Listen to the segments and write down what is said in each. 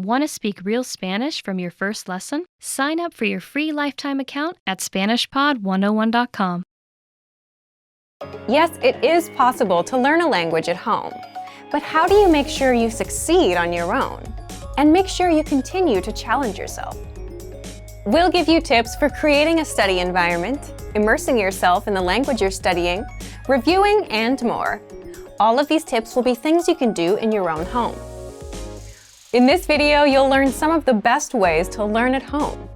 Want to speak real Spanish from your first lesson? Sign up for your free lifetime account at SpanishPod101.com. Yes, it is possible to learn a language at home. But how do you make sure you succeed on your own? And make sure you continue to challenge yourself. We'll give you tips for creating a study environment, immersing yourself in the language you're studying, reviewing, and more. All of these tips will be things you can do in your own home. In this video, you'll learn some of the best ways to learn at home.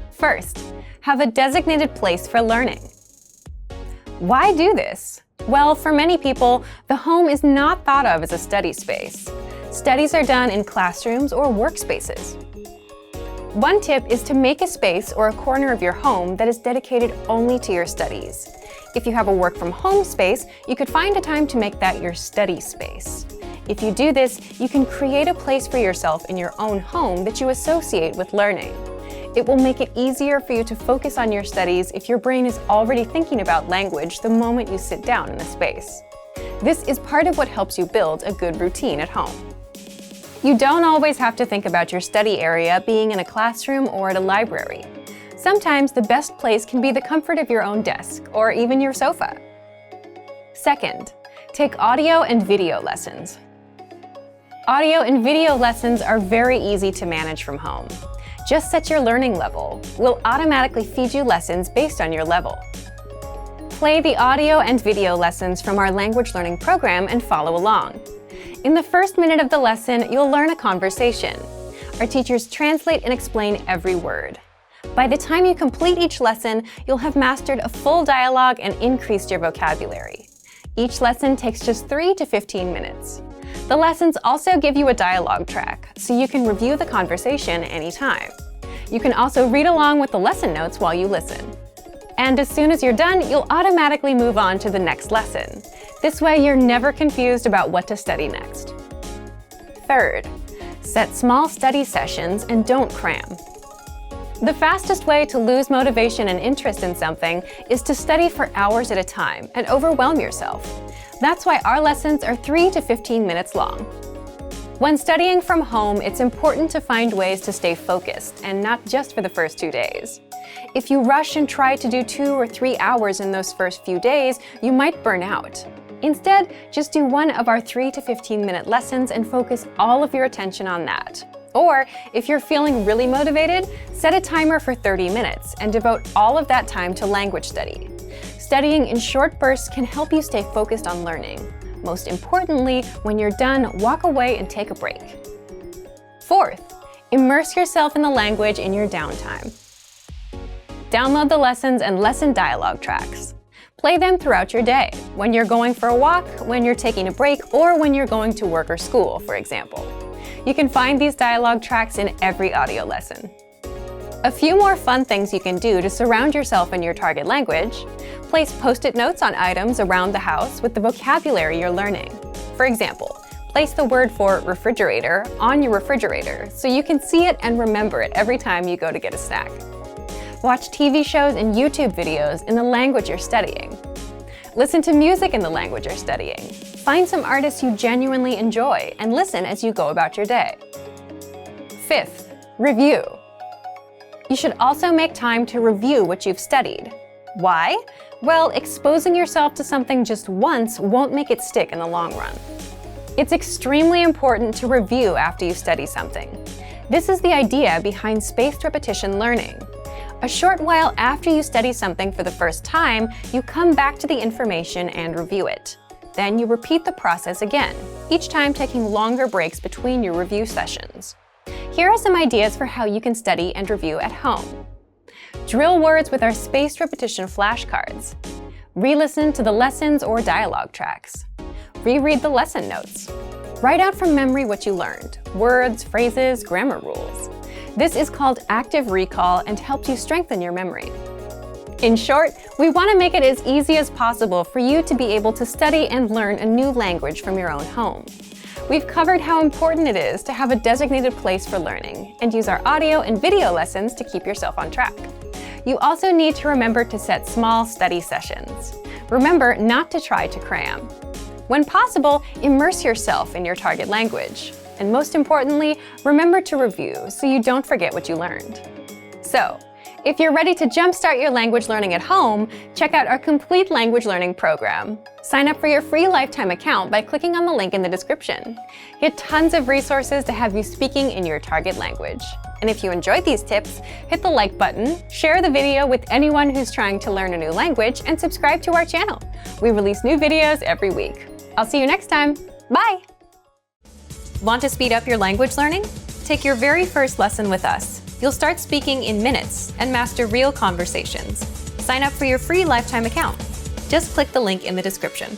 First, have a designated place for learning. Why do this? Well, for many people, the home is not thought of as a study space. Studies are done in classrooms or workspaces. One tip is to make a space or a corner of your home that is dedicated only to your studies. If you have a work from home space, you could find a time to make that your study space. If you do this, you can create a place for yourself in your own home that you associate with learning. It will make it easier for you to focus on your studies if your brain is already thinking about language the moment you sit down in the space. This is part of what helps you build a good routine at home. You don't always have to think about your study area being in a classroom or at a library. Sometimes the best place can be the comfort of your own desk or even your sofa. Second, take audio and video lessons. Audio and video lessons are very easy to manage from home. Just set your learning level. We'll automatically feed you lessons based on your level. Play the audio and video lessons from our language learning program and follow along. In the first minute of the lesson, you'll learn a conversation. Our teachers translate and explain every word. By the time you complete each lesson, you'll have mastered a full dialogue and increased your vocabulary. Each lesson takes just 3 to 15 minutes. The lessons also give you a dialogue track, so you can review the conversation anytime. You can also read along with the lesson notes while you listen. And as soon as you're done, you'll automatically move on to the next lesson. This way, you're never confused about what to study next. Third, set small study sessions and don't cram. The fastest way to lose motivation and interest in something is to study for hours at a time and overwhelm yourself. That's why our lessons are 3 to 15 minutes long. When studying from home, it's important to find ways to stay focused, and not just for the first 2 days. If you rush and try to do 2 or 3 hours in those first few days, you might burn out. Instead, just do one of our 3 to 15-minute lessons and focus all of your attention on that. Or, if you're feeling really motivated, set a timer for 30 minutes and devote all of that time to language study. Studying in short bursts can help you stay focused on learning. Most importantly, when you're done, walk away and take a break. Fourth, immerse yourself in the language in your downtime. Download the lessons and lesson dialogue tracks. Play them throughout your day, when you're going for a walk, when you're taking a break, or when you're going to work or school, for example. You can find these dialogue tracks in every audio lesson. A few more fun things you can do to surround yourself in your target language: place Post-it notes on items around the house with the vocabulary you're learning. For example, place the word for refrigerator on your refrigerator so you can see it and remember it every time you go to get a snack. Watch TV shows and YouTube videos in the language you're studying. Listen to music in the language you're studying. Find some artists you genuinely enjoy and listen as you go about your day. Fifth, review. You should also make time to review what you've studied. Why? Well, exposing yourself to something just once won't make it stick in the long run. It's extremely important to review after you study something. This is the idea behind spaced repetition learning. A short while after you study something for the first time, you come back to the information and review it. Then you repeat the process again, each time taking longer breaks between your review sessions. Here are some ideas for how you can study and review at home. Drill words with our spaced repetition flashcards. Re-listen to the lessons or dialogue tracks. Reread the lesson notes. Write out from memory what you learned, words, phrases, grammar rules. This is called active recall and helps you strengthen your memory. In short, we want to make it as easy as possible for you to be able to study and learn a new language from your own home. We've covered how important it is to have a designated place for learning and use our audio and video lessons to keep yourself on track. You also need to remember to set small study sessions. Remember not to try to cram. When possible, immerse yourself in your target language. and most importantly, remember to review so you don't forget what you learned. So, if you're ready to jumpstart your language learning at home, check out our complete language learning program. Sign up for your free lifetime account by clicking on the link in the description. Get tons of resources to have you speaking in your target language. And if you enjoyed these tips, hit the like button, share the video with anyone who's trying to learn a new language, and subscribe to our channel. We release new videos every week. I'll see you next time. Bye! Want to speed up your language learning? Take your very first lesson with us. You'll start speaking in minutes and master real conversations. Sign up for your free lifetime account. Just click the link in the description.